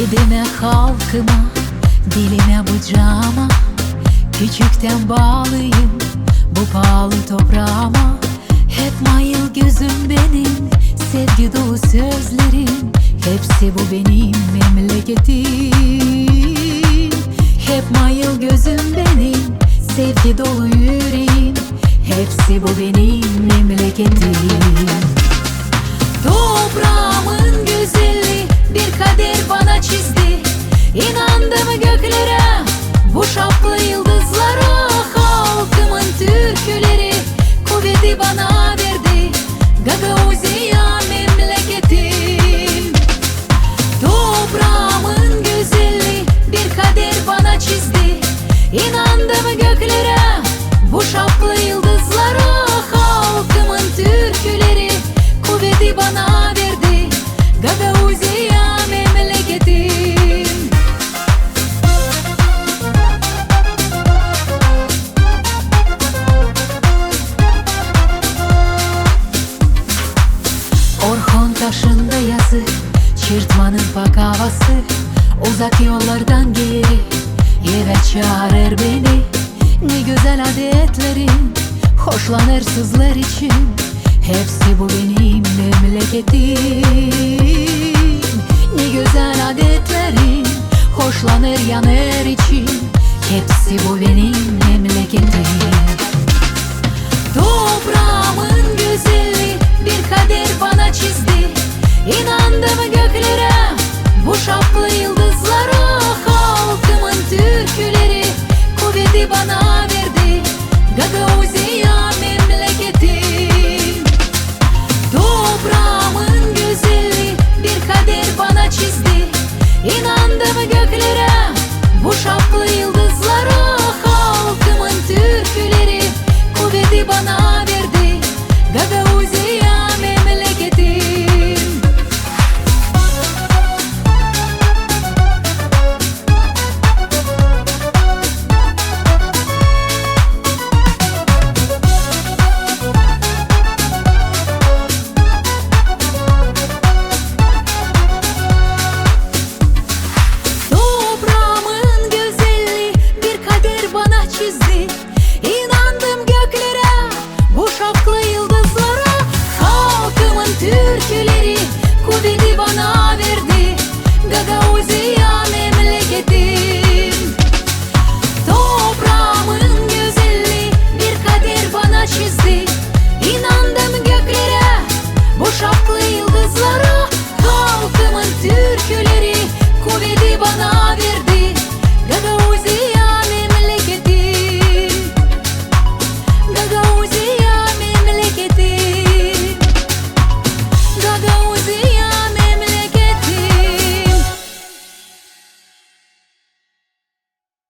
Kedime, halkıma, dilime, bıcağıma, küçükten bağlıyım bu pahalı toprağıma. Hep mayıl gözüm benim, sevgi dolu sözlerim, hepsi bu benim memleketim. Hep mayıl gözüm benim, sevgi dolu yüreğim, hepsi bu benim memleketim. Toprağımın güzelliği bir kader bana çizdi. İnandım göklere, bu şaplı yıldızlara. Halkımın türküleri kuvveti bana verdi. Gagauziya memleketim. Toprağımın güzelliği bir kader bana çizdi. İnandım göklere, bu şaplı yıldızlara. Halkımın türküleri kuvveti bana verdi. Gagauziya memleketim. Orhon taşında yazı, çırtmanın pak havası, uzak yollardan geri eve çağırır beni. Ne güzel adetlerin, hoşlanır sızlar için, hepsi bu benim memleketim. Ne güzel adetlerin, hoşlanır yanar için, hepsi bu benim memleketim. Toprağımın güzelliği bir kader bana çizdi. İnandım göklere, bu şaplı yıldızlara. Halkımın türküleri kuvveti bana verdi. Gagauziya memleketim. Toprağımın güzelliği bir kader bana çizdi.